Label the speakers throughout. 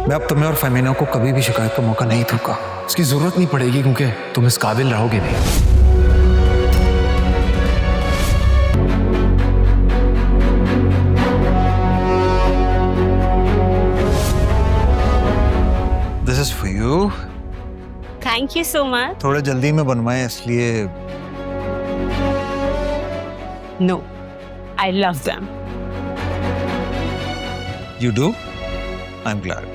Speaker 1: मैं अब तुम्हें और फेमिना को कभी भी शिकायत का मौका नहीं दूंगा।
Speaker 2: इसकी जरूरत नहीं पड़ेगी क्योंकि तुम इस काबिल रहोगे नहीं।
Speaker 1: This is for you.
Speaker 3: Thank you so much.
Speaker 1: थोड़ा जल्दी में बनवाए इसलिए।
Speaker 3: No, I love them.
Speaker 1: You do? I'm glad.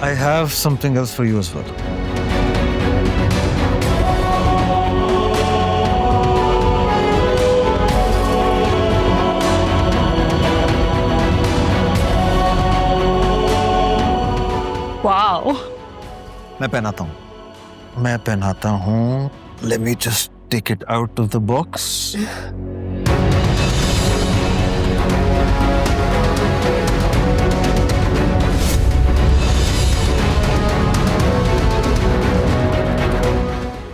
Speaker 1: I have something else for you as well.
Speaker 3: Wow.
Speaker 1: मैं पहनाता हूँ। Let me just take it out of the box.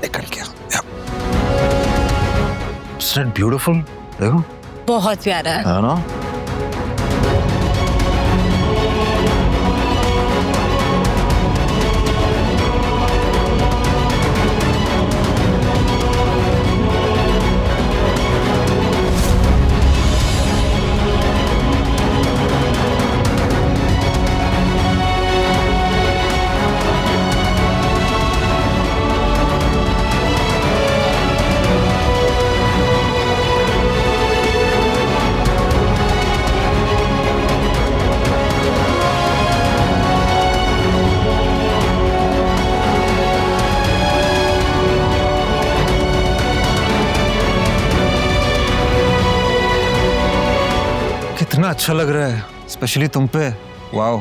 Speaker 1: निकल गया। Isn't it beautiful? देखो।
Speaker 3: बहुत प्यारा है।
Speaker 1: है ना? कितना अच्छा लग रहा है, स्पेशली तुम पे। Wow.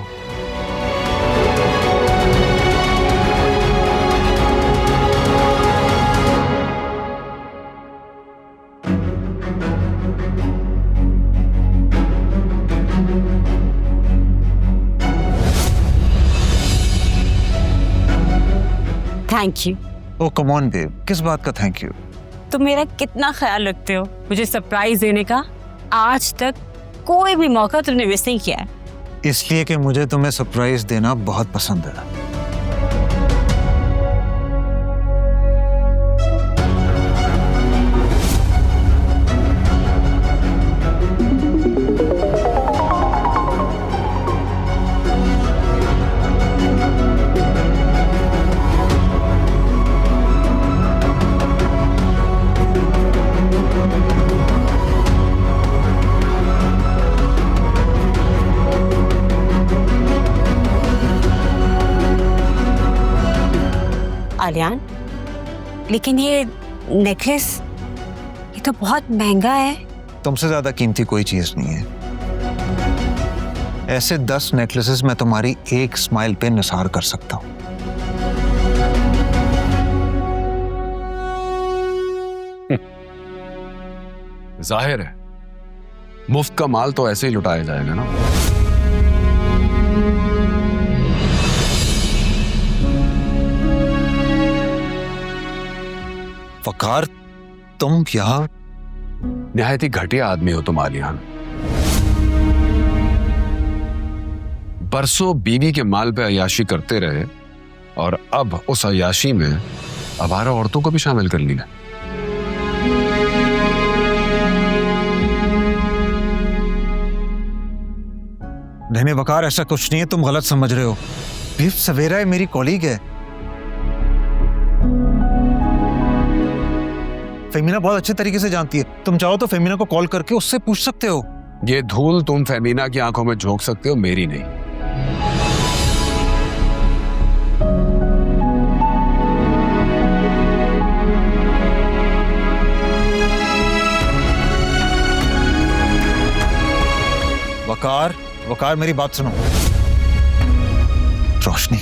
Speaker 3: Thank you.
Speaker 1: Oh come on babe, किस बात का थैंक यू?
Speaker 3: तुम मेरा कितना ख्याल रखते हो। मुझे सरप्राइज देने का आज तक कोई भी मौका तुमने मिस नहीं किया है।
Speaker 1: इसलिए कि मुझे तुम्हें सरप्राइज देना बहुत पसंद है।
Speaker 3: आलियान, लेकिन ये नेकलेस, ये तो बहुत महंगा है।
Speaker 1: तुमसे ज्यादा कीमती कोई चीज नहीं है। ऐसे 10 नेकलेसेस मैं तुम्हारी एक स्माइल पे निसार कर सकता हूं।
Speaker 2: जाहिर है मुफ्त का माल तो ऐसे ही लुटाया जाएगा ना।
Speaker 1: वकार, तुम यहाँ?
Speaker 2: निहायत ही घटिया आदमी हो तुम आलियान। बरसों बीवी के माल पे अय्याशी करते रहे और अब उस अय्याशी में आवारा औरतों को भी शामिल कर लिया।
Speaker 1: नहीं वकार, ऐसा कुछ नहीं है, तुम गलत समझ रहे हो। बेब, सवेरा है मेरी कॉलीग है। फेमिना बहुत अच्छे तरीके से जानती है। तुम चाहो तो फेमिना को कॉल करके उससे पूछ सकते हो।
Speaker 2: ये धूल तुम फेमिना की आंखों में झोंक सकते हो, मेरी नहीं।
Speaker 1: वकार मेरी बात सुनो। रोशनी,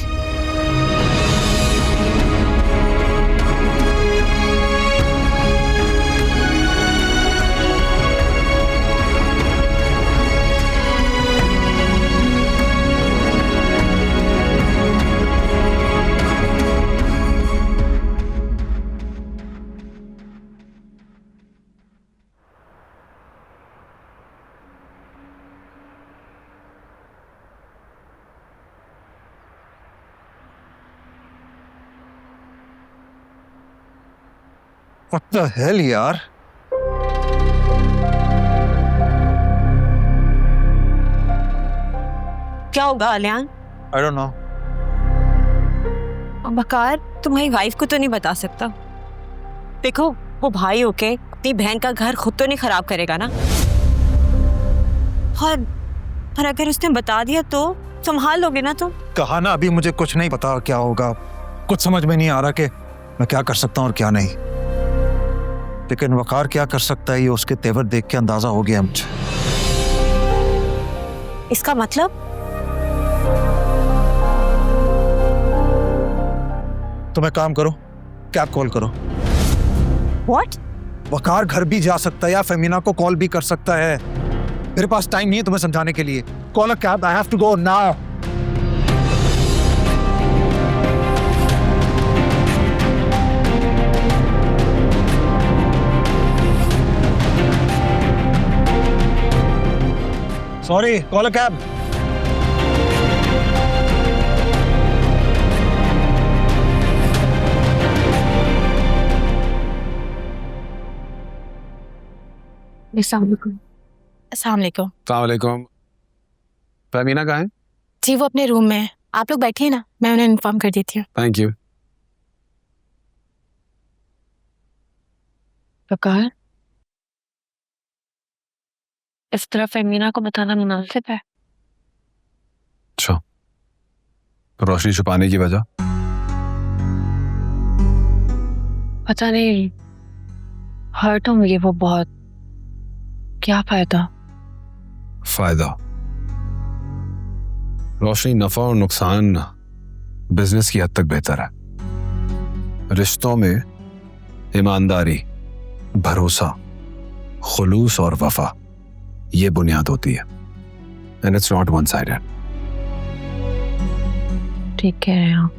Speaker 1: What the hell यार?
Speaker 3: क्या होगा आलियान?
Speaker 1: I don't know.
Speaker 3: बकार तुम्हारी वाइफ को तो नहीं बता सकता। देखो वो भाई होके अपनी बहन का घर खुद तो नहीं खराब करेगा ना। और अगर उसने बता दिया तो संभाल लोगे ना तुम?
Speaker 1: कहा ना अभी मुझे कुछ नहीं पता क्या होगा। कुछ समझ में नहीं आ रहा कि मैं क्या कर सकता हूँ और क्या नहीं। लेकिन वकार क्या कर सकता है ये उसके तेवर देख के अंदाजा हो गया मुझे।
Speaker 3: इसका मतलब?
Speaker 1: तुम एक काम करो, कैब कॉल करो।
Speaker 3: What?
Speaker 1: वकार घर भी जा सकता है या फेमिना को कॉल भी कर सकता है। मेरे पास टाइम नहीं है तुम्हें समझाने के लिए। Call a cab, I have to go now. Sorry, call a cab.
Speaker 4: अस्सलाम वालेकुम।
Speaker 2: अस्सलाम। फहमीना कहाँ है?
Speaker 4: जी वो अपने रूम में है, आप लोग बैठिए ना, मैं उन्हें इन्फॉर्म कर देती हूँ।
Speaker 2: Thank you.
Speaker 4: बकार, इस तरह फहमीना को बताना मुनासिब है?
Speaker 2: अच्छा, रोशनी छुपाने की वजह?
Speaker 4: पता नहीं, हर्ट होंगी वो बहुत। क्या फायदा?
Speaker 2: फायदा? रोशनी, नफा और नुकसान बिजनेस की हद तक बेहतर है। रिश्तों में ईमानदारी, भरोसा, खुलूस और वफा ये बुनियाद होती है। And it's not one sided.
Speaker 4: ठीक कह रहे हैं आप।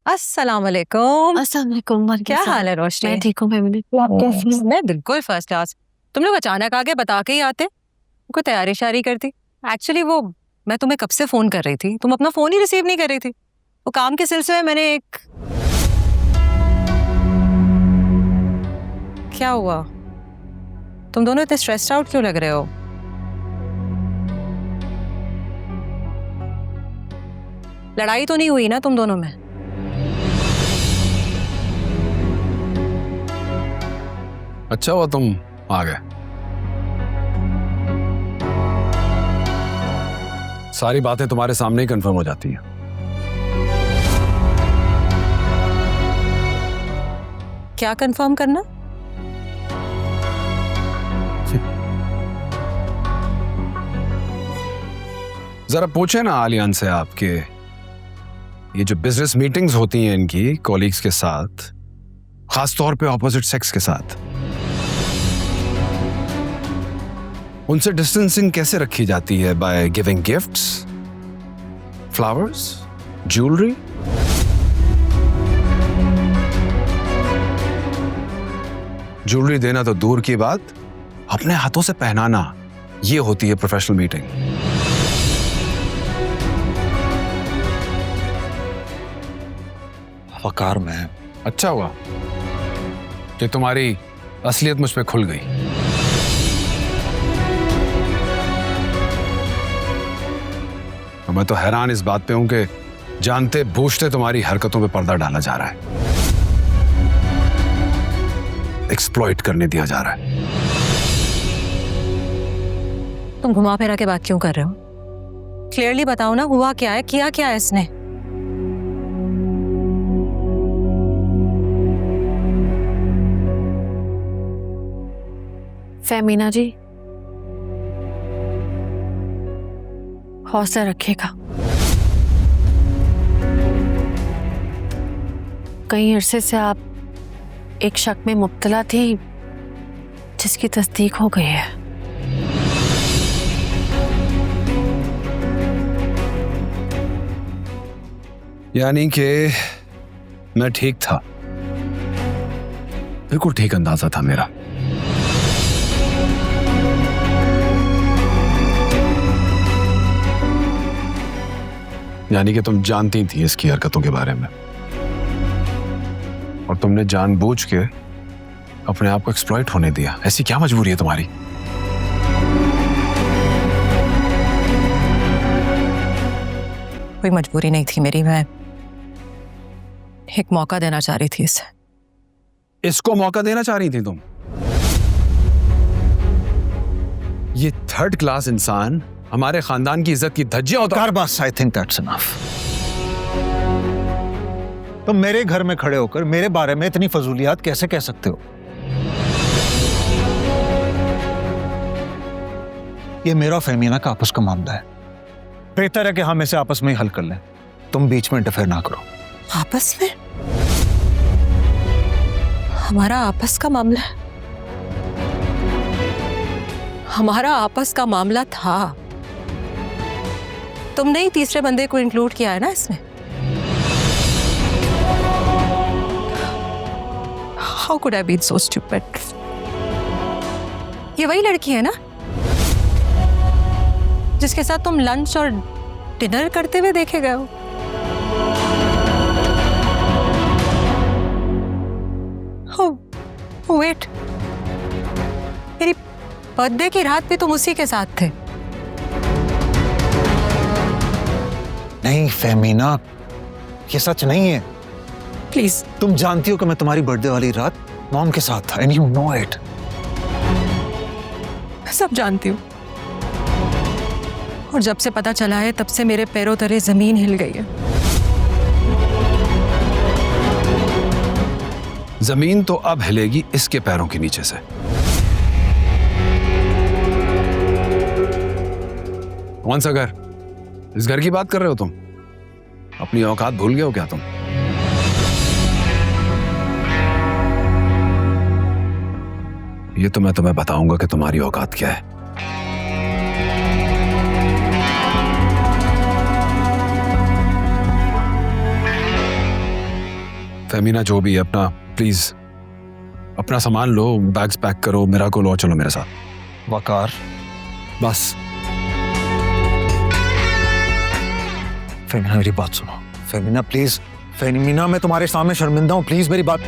Speaker 3: अस्सलाम वालेकुम।
Speaker 4: अस्सलाम वालेकुम।
Speaker 3: क्या हाल है रोशनी?
Speaker 4: मैं ठीक हूँ फहमीना।
Speaker 3: मैं बिल्कुल फर्स्ट क्लास। तुम लोग अचानक आके बता के ही आते, कोई तैयारी शारी करती। एक्चुअली वो मैं तुम्हें कब से फोन कर रही थी, तुम अपना फोन ही रिसीव नहीं कर रही थी। वो काम के सिलसिले में मैंने एक... क्या हुआ? तुम दोनों इतने स्ट्रेस्ड आउट क्यों लग रहे हो? लड़ाई तो नहीं हुई ना तुम दोनों में?
Speaker 2: अच्छा हुआ तुम आ गए। सारी बातें तुम्हारे सामने ही कंफर्म हो जाती हैं।
Speaker 3: क्या कंफर्म करना?
Speaker 2: जरा पूछे ना आलियान से आपके, ये जो बिजनेस मीटिंग्स होती हैं इनकी कॉलीग्स के साथ, खास तौर पे ऑपोजिट सेक्स के साथ, उनसे डिस्टेंसिंग कैसे रखी जाती है? By giving gifts, flowers, jewellery? Jewellery देना तो दूर की बात, अपने हाथों से पहनाना, ये होती है प्रोफेशनल मीटिंग।
Speaker 1: वकार में
Speaker 2: अच्छा हुआ कि तुम्हारी असलियत मुझ पे खुल गई। मैं तो हैरान इस बात पे हूं कि जानते बूझते तुम्हारी हरकतों पे पर्दा डाला जा रहा है, एक्सप्लॉइट करने दिया जा रहा है।
Speaker 3: तुम घुमा फिरा के बात क्यों कर रहे हो? क्लियरली बताओ ना, हुआ क्या है, किया क्या है इसने?
Speaker 4: फहमीना जी, हौसला रखिएगा। कई अरसे से आप एक शक में मुब्तला थी जिसकी तस्दीक हो गई है।
Speaker 2: यानी कि मैं ठीक था, बिल्कुल ठीक अंदाजा था मेरा। यानी कि तुम जानती थी इसकी हरकतों के बारे में और तुमने जानबूझ के अपने आप को एक्सप्लॉइट होने दिया। ऐसी क्या मजबूरी है तुम्हारी?
Speaker 3: कोई मजबूरी नहीं थी मेरी, मैं एक मौका देना चाह रही थी इसे।
Speaker 2: इसको मौका देना चाह रही थी तुम? ये थर्ड क्लास इंसान हमारे खानदान की इज्जत की धज्जियां होता।
Speaker 1: कारबास, आई थिंक दैट्स इनफ। तुम मेरे घर में खड़े होकर मेरे बारे में इतनी फजूलियात कैसे कह सकते हो? ये मेरा फेमिना का आपस का मामला है। बेहतर है कि हम इसे आपस में ही हल कर लें। तुम बीच में इंटरफेयर ना करो।
Speaker 3: आपस में? हमारा आपस का मामला है? हमारा आपस का मामला था। तुमने ही तीसरे बंदे को इंक्लूड किया है ना इसमें। How could I be so stupid? ये वही लड़की है ना जिसके साथ तुम लंच और डिनर करते हुए देखे गए हो? Oh, wait. मेरी बर्थडे की रात भी तुम उसी के साथ थे।
Speaker 1: नहीं फेमिना, ये सच नहीं है।
Speaker 3: प्लीज।
Speaker 1: तुम जानती हो कि मैं तुम्हारी बर्थडे वाली रात मॉम के साथ था, एंड यू नो इट।
Speaker 3: सब जानती हूँ, और जब से पता चला है तब से मेरे पैरों तले जमीन हिल गई है।
Speaker 2: जमीन तो अब हिलेगी इसके पैरों के नीचे से। कौन सा घर? इस घर की बात कर रहे हो तुम? अपनी औकात भूल गए हो क्या तुम? ये तो मैं तुम्हें बताऊंगा कि तुम्हारी औकात क्या है। फेमिना, जो भी है, अपना प्लीज अपना सामान लो, बैग्स पैक करो, मेरा को लो, चलो मेरे साथ।
Speaker 1: वकार,
Speaker 2: बस।
Speaker 1: फेमिना मेरी बात सुनो। फेमिना प्लीज, फेमिना मैं तुम्हारे सामने शर्मिंदा हूँ, प्लीज मेरी बात।